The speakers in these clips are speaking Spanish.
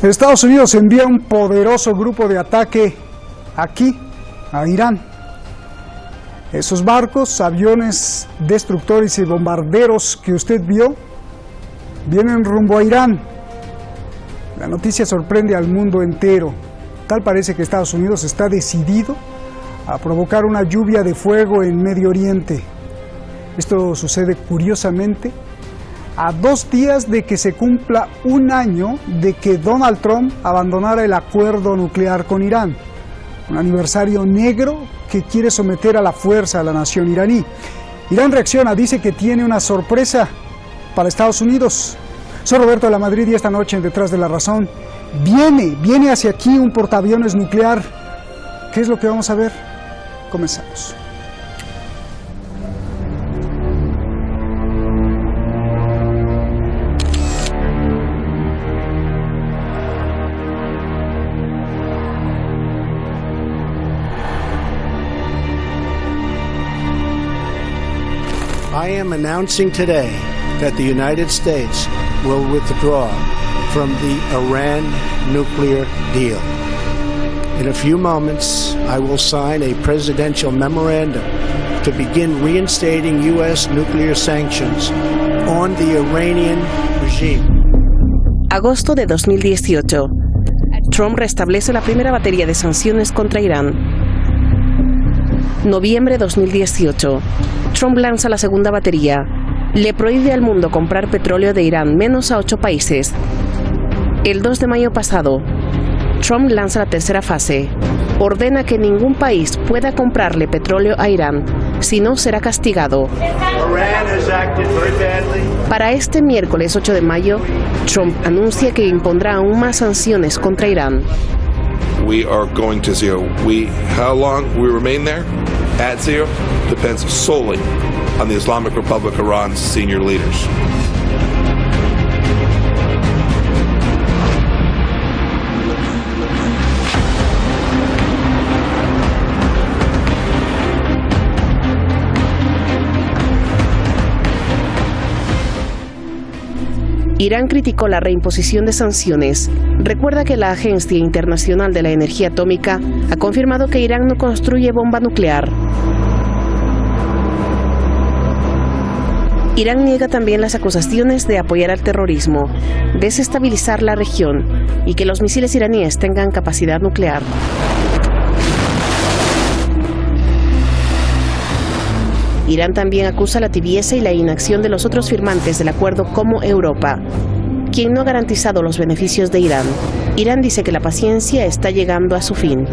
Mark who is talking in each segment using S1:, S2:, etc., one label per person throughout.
S1: Estados Unidos envía un poderoso grupo de ataque aquí, a Irán. Esos barcos, aviones destructores y bombarderos que usted vio, vienen rumbo a Irán. La noticia sorprende al mundo entero. Tal parece que Estados Unidos está decidido a provocar una lluvia de fuego en Medio Oriente. Esto sucede curiosamente a 2 días de que se cumpla un año de que Donald Trump abandonara el acuerdo nuclear con Irán. Un aniversario negro que quiere someter a la fuerza a la nación iraní. Irán reacciona, dice que tiene una sorpresa para Estados Unidos. Soy Roberto de la Madrid y esta noche en Detrás de la Razón viene hacia aquí un portaaviones nuclear. ¿Qué es lo que vamos a ver? Comenzamos.
S2: I am announcing today that the United States will withdraw from the Iran nuclear deal. In a few moments, I will sign a presidential memorandum to begin reinstating U.S. nuclear sanctions on the Iranian regime.
S3: Agosto de 2018. Trump restablece la primera batería de sanciones contra Irán. Noviembre 2018. Trump lanza la segunda batería. Le prohíbe al mundo comprar petróleo de Irán, menos a 8 países. El 2 de mayo pasado, Trump lanza la tercera fase. Ordena que ningún país pueda comprarle petróleo a Irán, si no será castigado. Para este miércoles 8 de mayo, Trump anuncia que impondrá aún más sanciones contra Irán.
S4: We are going to zero. How long we remain there at zero depends solely on the Islamic Republic of Iran's senior leaders.
S3: Irán criticó la reimposición de sanciones. Recuerda que la Agencia Internacional de la Energía Atómica ha confirmado que Irán no construye bomba nuclear. Irán niega también las acusaciones de apoyar al terrorismo, desestabilizar la región y que los misiles iraníes tengan capacidad nuclear. Irán también acusa la tibieza y la inacción de los otros firmantes del acuerdo como Europa, quien no ha garantizado los beneficios de Irán. Irán dice que la paciencia está llegando a su fin.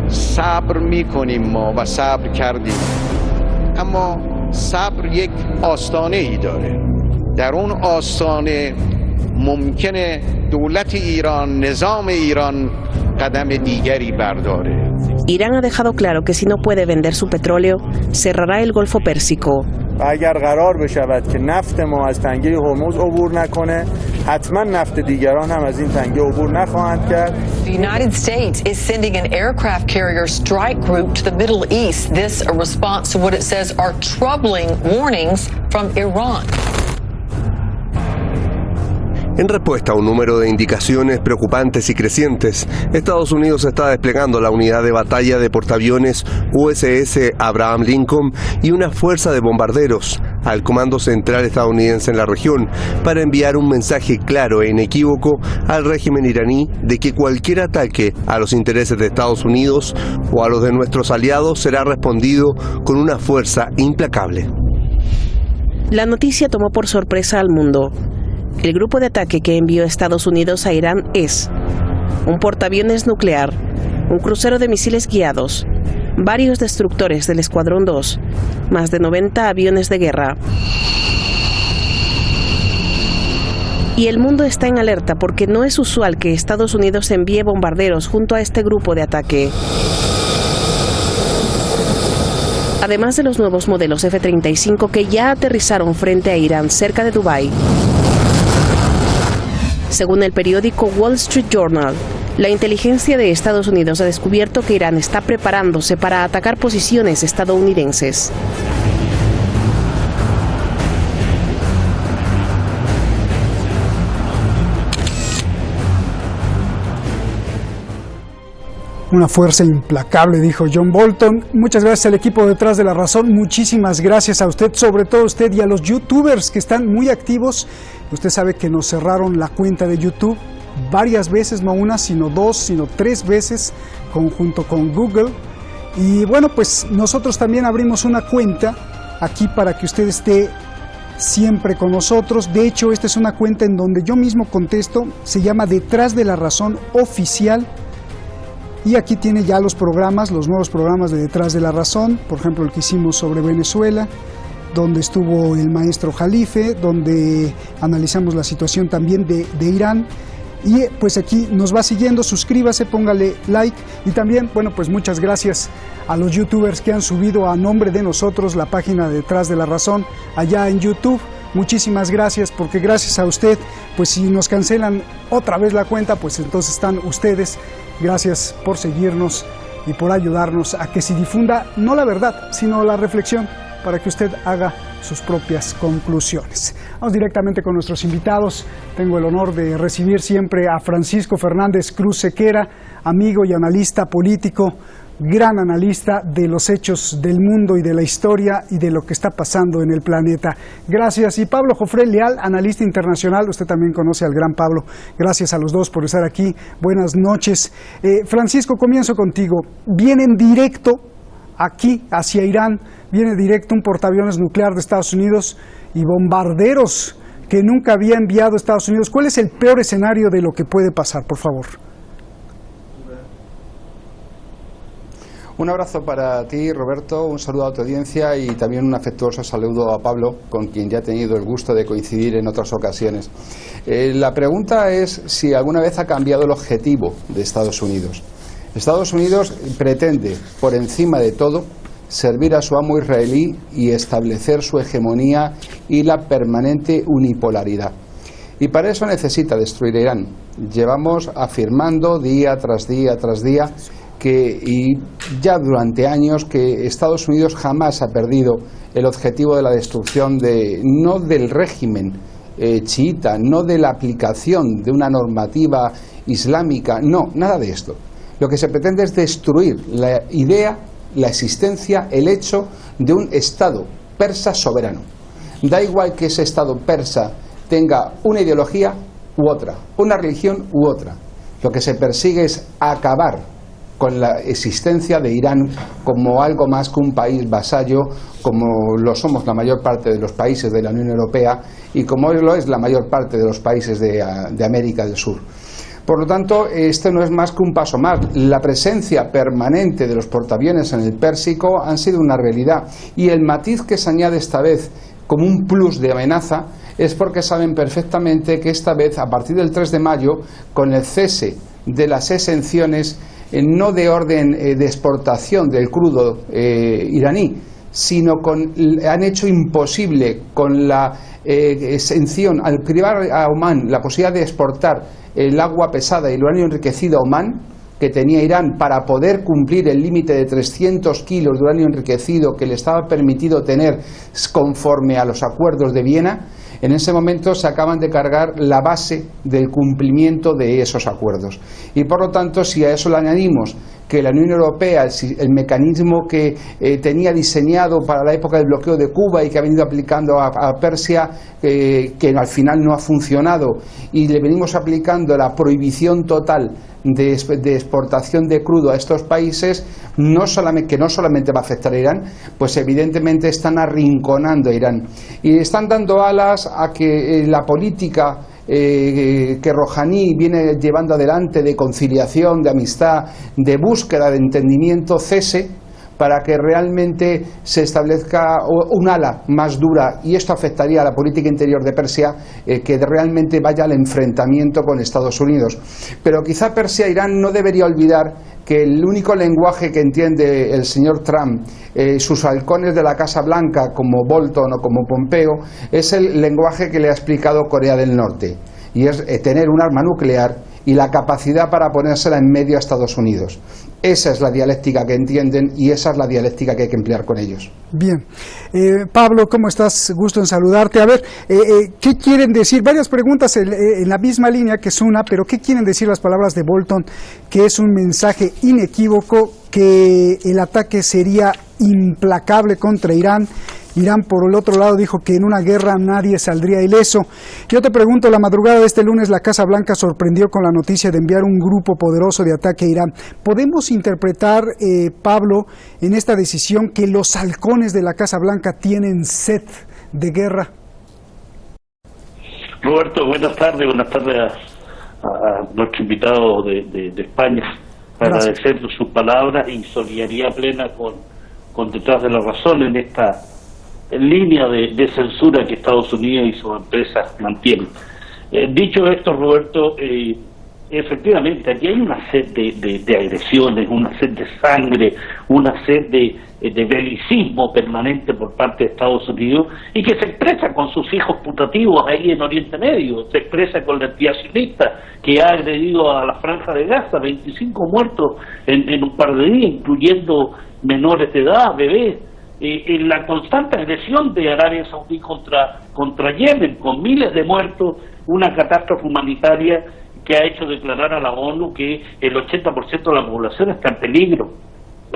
S5: صبر میکنیم ما و صبر کردیم اما صبر یک آستانه ای داره در اون آستانه ممکنه دولت ایران نظام ایران قدم دیگری برداره.
S3: Irán ha dejado claro que si no puede vender su petróleo, cerrará el Golfo Pérsico.
S6: و اگر قرار بشود که نفت ما از تنگه هرمز عبور نکنه حتما نفت دیگران هم از این تنگه عبور نخواهند کرد.
S7: The United States is sending an aircraft carrier strike group to the Middle East. This a response to what it says are troubling warnings from Iran.
S8: En respuesta a un número de indicaciones preocupantes y crecientes, Estados Unidos está desplegando la unidad de batalla de portaaviones USS Abraham Lincoln y una fuerza de bombarderos al Comando Central estadounidense en la región para enviar un mensaje claro e inequívoco al régimen iraní de que cualquier ataque a los intereses de Estados Unidos o a los de nuestros aliados será respondido con una fuerza implacable.
S3: La noticia tomó por sorpresa al mundo. El grupo de ataque que envió Estados Unidos a Irán es un portaaviones nuclear, un crucero de misiles guiados, varios destructores del Escuadrón 2, más de 90 aviones de guerra. Y el mundo está en alerta porque no es usual que Estados Unidos envíe bombarderos junto a este grupo de ataque. además de los nuevos modelos F-35 que ya aterrizaron frente a Irán cerca de Dubái. Según el periódico Wall Street Journal, la inteligencia de Estados Unidos ha descubierto que Irán está preparándose para atacar posiciones estadounidenses.
S1: Una fuerza implacable, dijo John Bolton. Muchas gracias al equipo detrás de La Razón. Muchísimas gracias a usted, sobre todo a usted y a los youtubers que están muy activos. Usted sabe que nos cerraron la cuenta de YouTube varias veces, no una, sino dos, sino tres veces, junto con Google. Y bueno, pues nosotros también abrimos una cuenta aquí para que usted esté siempre con nosotros. De hecho, esta es una cuenta en donde yo mismo contesto. Se llama Detrás de la Razón Oficial. Y aquí tiene ya los programas, los nuevos programas de Detrás de la Razón, por ejemplo el que hicimos sobre Venezuela, donde estuvo el maestro Jalife, donde analizamos la situación también de Irán. Y pues aquí nos va siguiendo, suscríbase, póngale like y también, bueno, pues muchas gracias a los youtubers que han subido a nombre de nosotros la página de Detrás de la Razón allá en YouTube. Muchísimas gracias, porque gracias a usted, pues si nos cancelan otra vez la cuenta, pues entonces están ustedes. Gracias por seguirnos y por ayudarnos a que se difunda no la verdad, sino la reflexión, para que usted haga sus propias conclusiones. Vamos directamente con nuestros invitados. Tengo el honor de recibir siempre a Francisco Fernández Cruz Sequera, amigo y analista político, gran analista de los hechos del mundo y de la historia y de lo que está pasando en el planeta. Gracias. Y Pablo Jofré Leal, analista internacional. Usted también conoce al gran Pablo. Gracias a los dos por estar aquí. Buenas noches. Francisco, comienzo contigo. Vienen directo aquí hacia Irán, viene directo un portaaviones nuclear de Estados Unidos y bombarderos que nunca había enviado Estados Unidos. ¿Cuál es el peor escenario de lo que puede pasar, por favor?
S9: Un abrazo para ti, Roberto, un saludo a tu audiencia y también un afectuoso saludo a Pablo, con quien ya he tenido el gusto de coincidir en otras ocasiones. La pregunta es si alguna vez ha cambiado el objetivo de Estados Unidos. Estados Unidos pretende, por encima de todo, servir a su amo israelí y establecer su hegemonía y la permanente unipolaridad. Y para eso necesita destruir Irán. Llevamos afirmando día tras día tras día y ya durante años que Estados Unidos jamás ha perdido el objetivo de la destrucción no del régimen chiita, no de la aplicación de una normativa islámica, no, nada de esto. Lo que se pretende es destruir la idea, la existencia, el hecho de un Estado persa soberano. Da igual que ese Estado persa tenga una ideología u otra, una religión u otra. Lo que se persigue es acabar con la existencia de Irán como algo más que un país vasallo, como lo somos la mayor parte de los países de la Unión Europea y como lo es la mayor parte de los países de América del Sur. Por lo tanto, este no es más que un paso más. La presencia permanente de los portaaviones en el Pérsico han sido una realidad y el matiz que se añade esta vez como un plus de amenaza es porque saben perfectamente que esta vez, a partir del 3 de mayo, con el cese de las exenciones, no de orden de exportación del crudo iraní, sino han hecho imposible con la exención, al privar a Omán la posibilidad de exportar el agua pesada y el uranio enriquecido a Omán, que tenía Irán, para poder cumplir el límite de 300 kilos de uranio enriquecido que le estaba permitido tener conforme a los acuerdos de Viena. En ese momento se acaban de cargar la base del cumplimiento de esos acuerdos. Y por lo tanto, si a eso le añadimos que la Unión Europea, el mecanismo que tenía diseñado para la época del bloqueo de Cuba y que ha venido aplicando a Persia, que al final no ha funcionado, y le venimos aplicando la prohibición total de exportación de crudo a estos países, que no solamente va a afectar a Irán, pues evidentemente están arrinconando a Irán y están dando alas a que la política que Rouhani viene llevando adelante de conciliación, de amistad, de búsqueda de entendimiento cese, para que realmente se establezca un ala más dura, y esto afectaría a la política interior de Persia, que realmente vaya al enfrentamiento con Estados Unidos. Pero quizá Persia, Irán, no debería olvidar que el único lenguaje que entiende el señor Trump, sus halcones de la Casa Blanca como Bolton o como Pompeo, es el lenguaje que le ha explicado Corea del Norte, y es tener un arma nuclear y la capacidad para ponérsela en medio a Estados Unidos. Esa es la dialéctica que entienden y esa es la dialéctica que hay que emplear con ellos.
S1: Bien. Pablo, ¿cómo estás? Gusto en saludarte. A ver, ¿qué quieren decir? Varias preguntas en la misma línea, que es una, pero ¿qué quieren decir las palabras de Bolton? Que es un mensaje inequívoco, que el ataque sería implacable contra Irán. Irán, por el otro lado, dijo que en una guerra nadie saldría ileso. Yo te pregunto, la madrugada de este lunes la Casa Blanca sorprendió con la noticia de enviar un grupo poderoso de ataque a Irán. ¿Podemos interpretar, Pablo, en esta decisión que los halcones de la Casa Blanca tienen sed de guerra?
S10: Roberto, buenas tardes a nuestro invitado de España. Agradecer sus palabras y solidaridad plena con detrás de la razón en esta línea de censura que Estados Unidos y sus empresas mantienen. Dicho esto, Roberto, efectivamente aquí hay una sed de agresiones, una sed de sangre, una sed de belicismo permanente por parte de Estados Unidos, y que se expresa con sus hijos putativos ahí en Oriente Medio, se expresa con la entidad sionista que ha agredido a la Franja de Gaza, 25 muertos en un par de días, incluyendo menores de edad, bebés, en la constante agresión de Arabia Saudí contra Yemen, con miles de muertos, una catástrofe humanitaria que ha hecho declarar a la ONU que el 80% de la población está en peligro.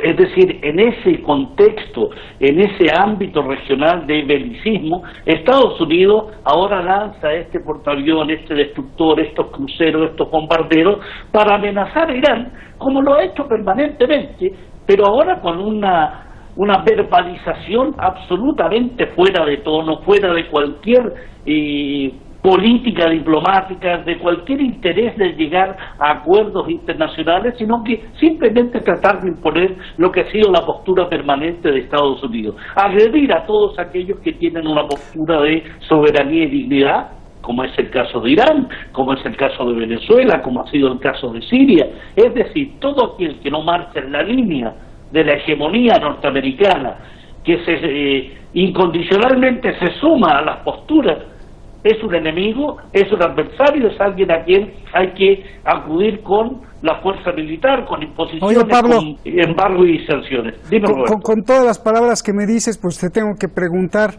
S10: Es decir, en ese contexto, en ese ámbito regional de belicismo, Estados Unidos ahora lanza este portaaviones, este destructor, estos cruceros, estos bombarderos, para amenazar a Irán, como lo ha hecho permanentemente, pero ahora con una verbalización absolutamente fuera de tono, fuera de cualquier política diplomática, de cualquier interés de llegar a acuerdos internacionales, sino que simplemente tratar de imponer lo que ha sido la postura permanente de Estados Unidos. Agredir a todos aquellos que tienen una postura de soberanía y dignidad, como es el caso de Irán, como es el caso de Venezuela, como ha sido el caso de Siria. Es decir, todo aquel que no marcha en la línea de la hegemonía norteamericana, que incondicionalmente se suma a las posturas, es un enemigo, es un adversario, es alguien a quien hay que acudir con la fuerza militar, con imposiciones,
S1: oye, Pablo,
S10: con embargo y sanciones. Dime,
S1: con todas las palabras que me dices, pues te tengo que preguntar,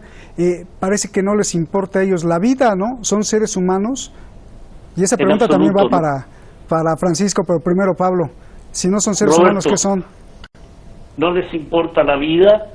S1: parece que no les importa a ellos la vida, ¿no? Son seres humanos, y esa pregunta también va para Francisco, pero primero Pablo, si no son seres humanos, ¿qué son?
S10: No les importa la vida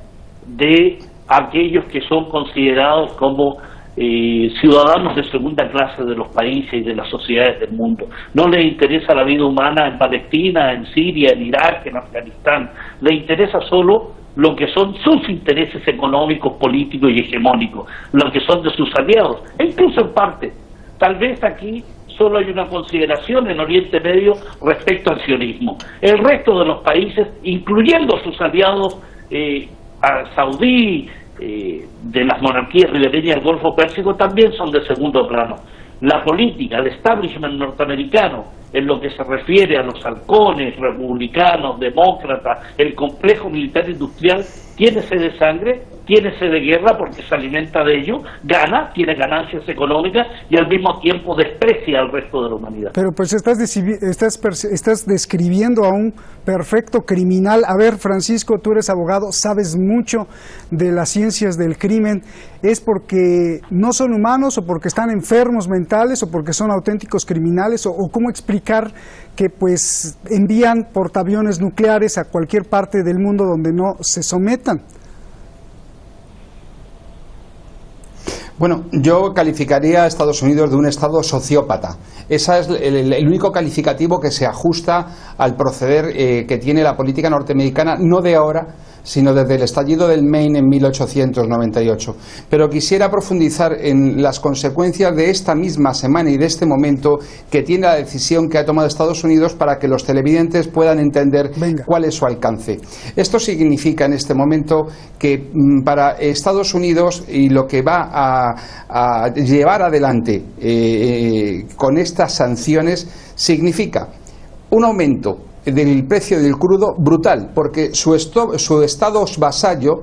S10: de aquellos que son considerados como ciudadanos de segunda clase de los países y de las sociedades del mundo. No les interesa la vida humana en Palestina, en Siria, en Irak, en Afganistán. Les interesa solo lo que son sus intereses económicos, políticos y hegemónicos, lo que son de sus aliados, e incluso en parte. Tal vez aquí solo hay una consideración en Oriente Medio respecto al sionismo. El resto de los países, incluyendo sus aliados saudí, de las monarquías ribereñas del Golfo Pérsico, también son de segundo plano. La política, el establishment norteamericano, en lo que se refiere a los halcones, republicanos, demócratas, el complejo militar industrial, tiene sed de sangre, tiene sed de guerra porque se alimenta de ello, gana, tiene ganancias económicas y al mismo tiempo desprecia al resto de la humanidad.
S1: Pero pues estás describiendo a un perfecto criminal. A ver, Francisco, tú eres abogado, sabes mucho de las ciencias del crimen. ¿Es porque no son humanos o porque están enfermos mentales o porque son auténticos criminales? ¿O cómo explicar que pues envían portaaviones nucleares a cualquier parte del mundo donde no se sometan?
S9: Bueno, yo calificaría a Estados Unidos de un Estado sociópata. Ese es el único calificativo que se ajusta al proceder que tiene la política norteamericana, no de ahora, sino desde el estallido del Maine en 1898. Pero quisiera profundizar en las consecuencias de esta misma semana y de este momento que tiene la decisión que ha tomado Estados Unidos para que los televidentes puedan entender cuál es su alcance. Esto significa en este momento que para Estados Unidos y lo que va a llevar adelante con estas sanciones significa un aumento del precio del crudo brutal, porque su estado vasallo,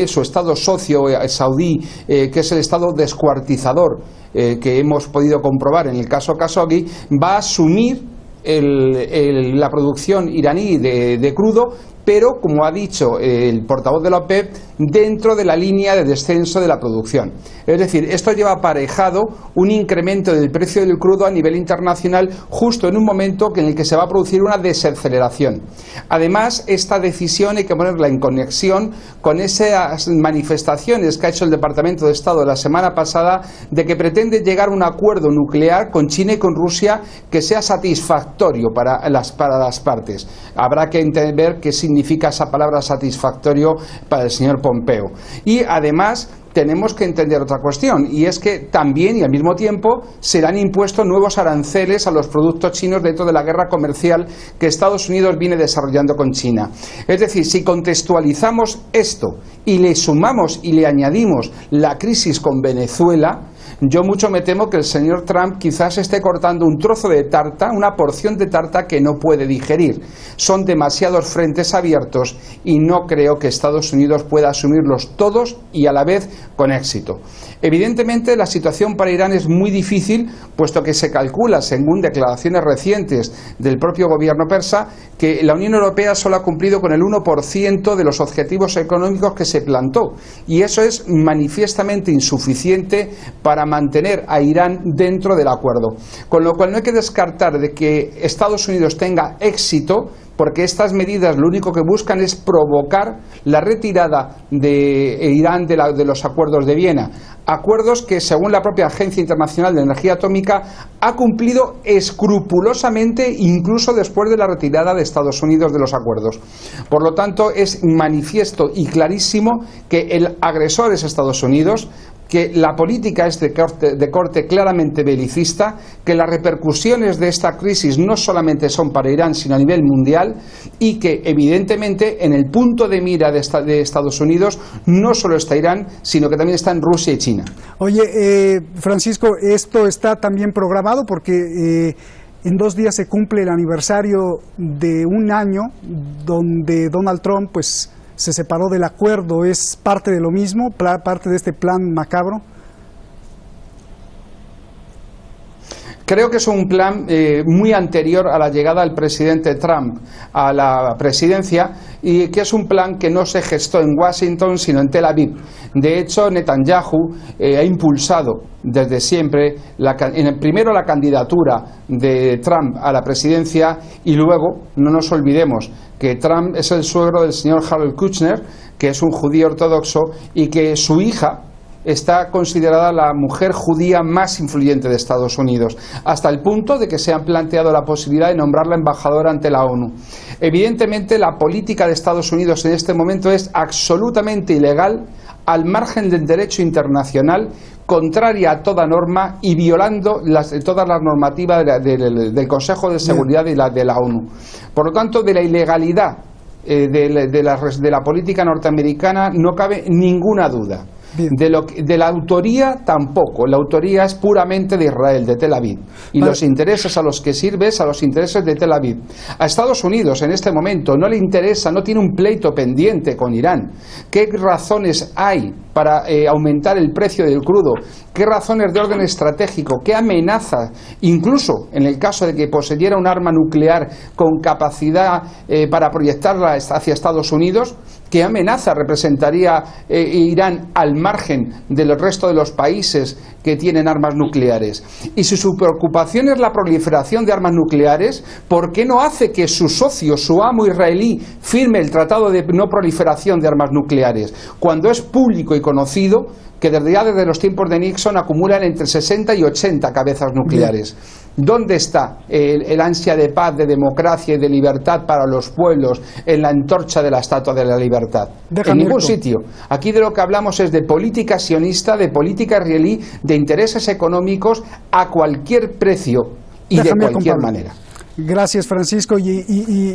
S9: su estado socio saudí, que es el estado descuartizador, que hemos podido comprobar en el caso Khashoggi, va a asumir la producción iraní de crudo, pero, como ha dicho el portavoz de la OPEP, dentro de la línea de descenso de la producción. Es decir, esto lleva aparejado un incremento del precio del crudo a nivel internacional justo en un momento en el que se va a producir una desaceleración. Además, esta decisión hay que ponerla en conexión con esas manifestaciones que ha hecho el Departamento de Estado la semana pasada de que pretende llegar a un acuerdo nuclear con China y con Rusia que sea satisfactorio para las partes. Habrá que entender qué significa esa palabra satisfactorio para el señor Pompeo. Y además tenemos que entender otra cuestión, y es que también y al mismo tiempo serán impuestos nuevos aranceles a los productos chinos dentro de la guerra comercial que Estados Unidos viene desarrollando con China. Es decir, si contextualizamos esto y le sumamos y le añadimos la crisis con Venezuela, yo mucho me temo que el señor Trump quizás esté cortando un trozo de tarta, una porción de tarta que no puede digerir. Son demasiados frentes abiertos y no creo que Estados Unidos pueda asumirlos todos y a la vez con éxito. Evidentemente la situación para Irán es muy difícil, puesto que se calcula, según declaraciones recientes del propio gobierno persa, que la Unión Europea solo ha cumplido con el 1% de los objetivos económicos que se plantó, y eso es manifiestamente insuficiente para mantener a Irán dentro del acuerdo. Con lo cual no hay que descartar de que Estados Unidos tenga éxito, porque estas medidas lo único que buscan es provocar la retirada de Irán de los acuerdos de Viena. Acuerdos que, según la propia Agencia Internacional de Energía Atómica, ha cumplido escrupulosamente incluso después de la retirada de Estados Unidos de los acuerdos. Por lo tanto, es manifiesto y clarísimo que el agresor es Estados Unidos, que la política es de corte claramente belicista, que las repercusiones de esta crisis no solamente son para Irán, sino a nivel mundial, y que evidentemente en el punto de mira de Estados Unidos no solo está Irán, sino que también están Rusia y China.
S1: Oye, Francisco, esto está también programado porque en 2 días se cumple el aniversario de un año donde Donald Trump se separó del acuerdo. ¿Es parte de lo mismo, parte de este plan macabro?
S9: Creo que es un plan muy anterior a la llegada del presidente Trump a la presidencia, y que es un plan que no se gestó en Washington sino en Tel Aviv. De hecho, Netanyahu ha impulsado desde siempre primero la candidatura de Trump a la presidencia, y luego, no nos olvidemos que Trump es el suegro del señor Harold Kushner, que es un judío ortodoxo, y que su hija está considerada la mujer judía más influyente de Estados Unidos, hasta el punto de que se han planteado la posibilidad de nombrarla embajadora ante la ONU. Evidentemente, la política de Estados Unidos en este momento es absolutamente ilegal, al margen del derecho internacional, contraria a toda norma y violando todas las normativas del Consejo de Seguridad y de la ONU. Por lo tanto, de la ilegalidad de la política norteamericana no cabe ninguna duda. De la autoría tampoco. La autoría es puramente de Israel, de Tel Aviv, y los intereses a los que sirve es a los intereses de Tel Aviv. A Estados Unidos en este momento no le interesa, no tiene un pleito pendiente con Irán. ¿Qué razones hay para aumentar el precio del crudo? ¿Qué razones de orden estratégico? ¿Qué amenazas? Incluso en el caso de que poseyera un arma nuclear con capacidad para proyectarla hacia Estados Unidos, ¿Qué amenaza representaría Irán al margen del resto de los países que tienen armas nucleares? Y si su preocupación es la proliferación de armas nucleares, ¿por qué no hace que su socio, su amo israelí, firme el Tratado de No Proliferación de Armas Nucleares, cuando es público y conocido que desde los tiempos de Nixon acumulan entre 60 y 80 cabezas nucleares? ¿Dónde está el ansia de paz, de democracia y de libertad para los pueblos en la antorcha de la Estatua de la Libertad? En ningún sitio. Aquí de lo que hablamos es de política sionista, de política israelí, de intereses económicos a cualquier precio y de cualquier manera.
S1: Gracias, Francisco, y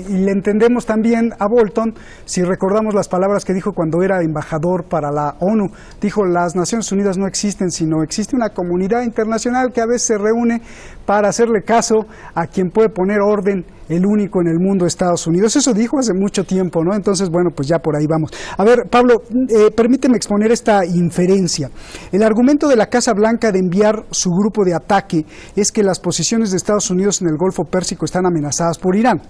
S1: le entendemos también a Bolton, si recordamos las palabras que dijo cuando era embajador para la ONU. Dijo: las Naciones Unidas no existen, sino existe una comunidad internacional que a veces se reúne para hacerle caso a quien puede poner orden, el único en el mundo, Estados Unidos. Eso dijo hace mucho tiempo, ¿no? Entonces, bueno, pues ya por ahí vamos. A ver, Pablo, permíteme exponer esta inferencia. El argumento de la Casa Blanca de enviar su grupo de ataque es que las posiciones de Estados Unidos en el Golfo Pérsico están amenazadas por Irán.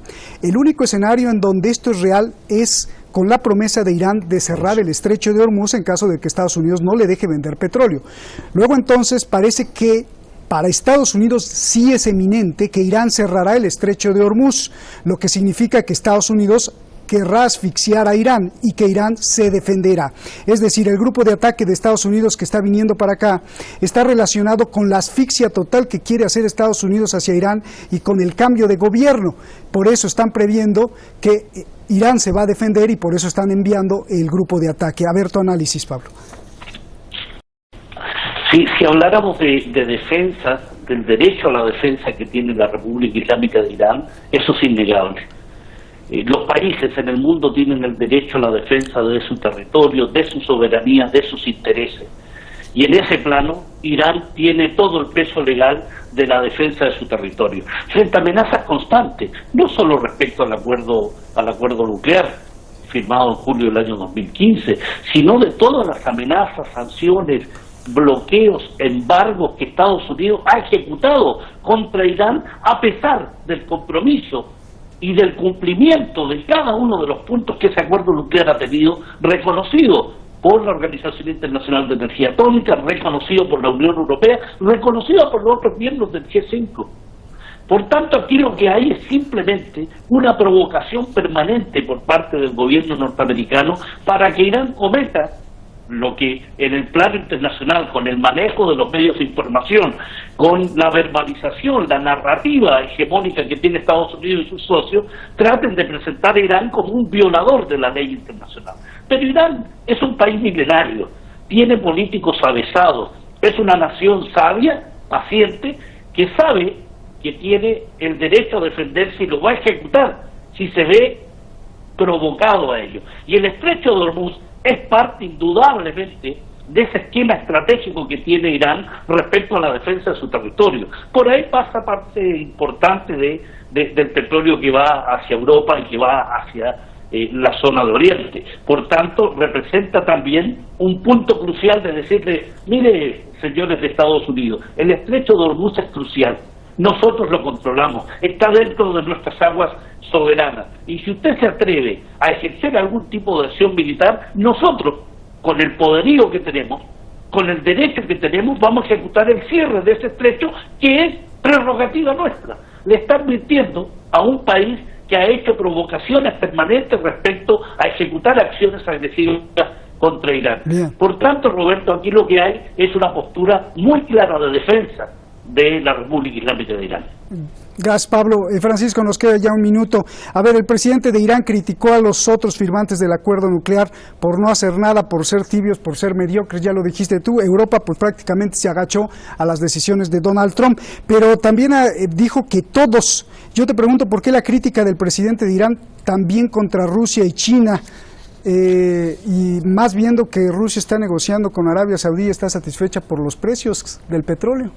S1: El único escenario en donde esto es real es con la promesa de Irán de cerrar el estrecho de Hormuz en caso de que Estados Unidos no le deje vender petróleo. Luego, entonces, parece que para Estados Unidos sí es eminente que Irán cerrará el estrecho de Hormuz, lo que significa que Estados Unidos querrá asfixiar a Irán y que Irán se defenderá. Es decir, el grupo de ataque de Estados Unidos que está viniendo para acá está relacionado con la asfixia total que quiere hacer Estados Unidos hacia Irán y con el cambio de gobierno. Por eso están previendo que Irán se va a defender y por eso están enviando el grupo de ataque. A ver tu análisis, Pablo.
S10: Sí, si habláramos de defensa, del derecho a la defensa que tiene la República Islámica de Irán, eso es innegable. Los países en el mundo tienen el derecho a la defensa de su territorio, de su soberanía, de sus intereses. Y en ese plano, Irán tiene todo el peso legal de la defensa de su territorio, frente a amenazas constantes, no solo respecto al acuerdo nuclear firmado en julio del año 2015, sino de todas las amenazas, sanciones, bloqueos, embargos que Estados Unidos ha ejecutado contra Irán a pesar del compromiso y del cumplimiento de cada uno de los puntos que ese acuerdo nuclear ha tenido, reconocido por la Organización Internacional de Energía Atómica, reconocido por la Unión Europea, reconocido por los otros miembros del G5. Por tanto, aquí lo que hay es simplemente una provocación permanente por parte del gobierno norteamericano para que Irán cometa lo que en el plano internacional, con el manejo de los medios de información, con la verbalización, la narrativa hegemónica que tiene Estados Unidos y sus socios, traten de presentar a Irán como un violador de la ley internacional. Pero Irán es un país milenario, tiene políticos avesados, es una nación sabia, paciente, que sabe que tiene el derecho a defenderse y lo va a ejecutar si se ve provocado a ello. Y el estrecho de Hormuz es parte indudablemente de ese esquema estratégico que tiene Irán respecto a la defensa de su territorio. Por ahí pasa parte importante del petróleo que va hacia Europa y que va hacia la zona de Oriente. Por tanto, representa también un punto crucial de decirle: mire, señores de Estados Unidos, el estrecho de Hormuz es crucial. Nosotros lo controlamos, está dentro de nuestras aguas soberanas. Y si usted se atreve a ejercer algún tipo de acción militar, nosotros, con el poderío que tenemos, con el derecho que tenemos, vamos a ejecutar el cierre de ese estrecho, que es prerrogativa nuestra. Le está advirtiendo a un país que ha hecho provocaciones permanentes respecto a ejecutar acciones agresivas contra Irán.
S1: Bien.
S10: Por tanto, Roberto, aquí lo que hay es una postura muy clara de defensa de la República Islámica de Irán.
S1: Gracias, Pablo. Francisco, nos queda ya un minuto. A ver, el presidente de Irán criticó a los otros firmantes del acuerdo nuclear por no hacer nada, por ser tibios, por ser mediocres, ya lo dijiste tú. Europa pues prácticamente se agachó a las decisiones de Donald Trump, pero también dijo que todos. Yo te pregunto, ¿por qué la crítica del presidente de Irán también contra Rusia y China? Y más viendo que Rusia está negociando con Arabia Saudí y está satisfecha por los precios del petróleo.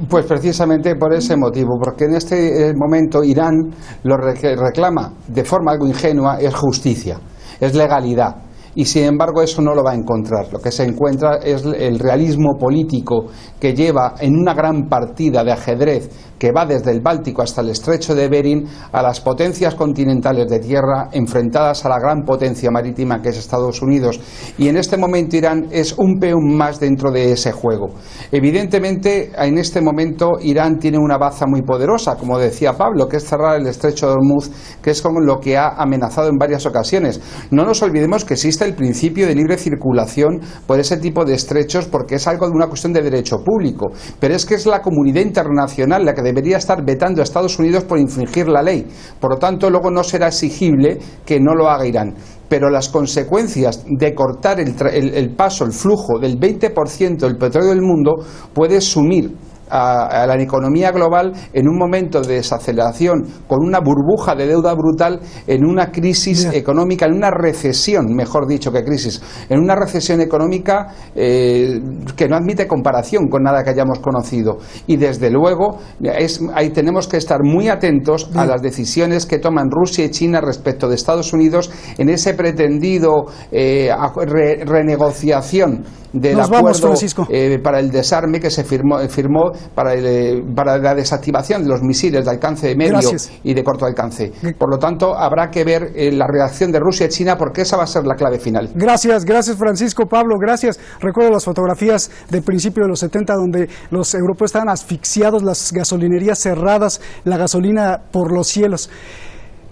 S9: Pues precisamente por ese motivo, porque en este momento Irán lo que reclama de forma algo ingenua es justicia, es legalidad. y sin embargo eso no lo va a encontrar. Lo que se encuentra es el realismo político que lleva en una gran partida de ajedrez que va desde el Báltico hasta el estrecho de Bering a las potencias continentales de tierra enfrentadas a la gran potencia marítima que es Estados Unidos, y en este momento Irán es un peón más dentro de ese juego. Evidentemente en este momento Irán tiene una baza muy poderosa, como decía Pablo, que es cerrar el estrecho de Hormuz, que es con lo que ha amenazado en varias ocasiones. No nos olvidemos que existe el principio de libre circulación por ese tipo de estrechos, porque es algo de una cuestión de derecho público, pero es que es la comunidad internacional la que debería estar vetando a Estados Unidos por infringir la ley. Por lo tanto, luego no será exigible que no lo haga Irán. Pero las consecuencias de cortar el paso, el flujo del 20% del petróleo del mundo puede sumir a la economía global en un momento de desaceleración, con una burbuja de deuda brutal, en una crisis económica, en una recesión, mejor dicho que crisis, en una recesión económica que no admite comparación con nada que hayamos conocido. Y desde luego ahí tenemos que estar muy atentos a las decisiones que toman Rusia y China respecto de Estados Unidos en ese pretendido renegociación del acuerdo para el desarme que se firmó para la desactivación de los misiles de alcance medio y de corto alcance. Por lo tanto, habrá que ver la reacción de Rusia y China, porque esa va a ser la clave final.
S1: Gracias Francisco. Pablo, gracias. Recuerdo las fotografías del principio de los 70 donde los europeos estaban asfixiados, las gasolinerías cerradas, la gasolina por los cielos.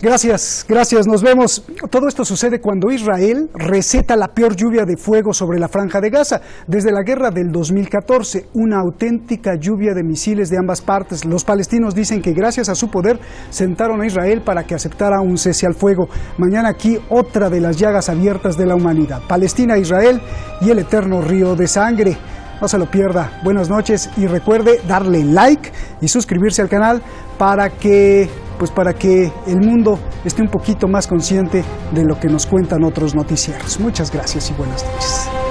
S1: Gracias, nos vemos. Todo esto sucede cuando Israel receta la peor lluvia de fuego sobre la Franja de Gaza. Desde la guerra del 2014, una auténtica lluvia de misiles de ambas partes. Los palestinos dicen que gracias a su poder sentaron a Israel para que aceptara un cese al fuego. Mañana aquí otra de las llagas abiertas de la humanidad. Palestina, Israel y el eterno río de sangre. No se lo pierda. Buenas noches y recuerde darle like y suscribirse al canal para que el mundo esté un poquito más consciente de lo que nos cuentan otros noticieros. Muchas gracias y buenas noches.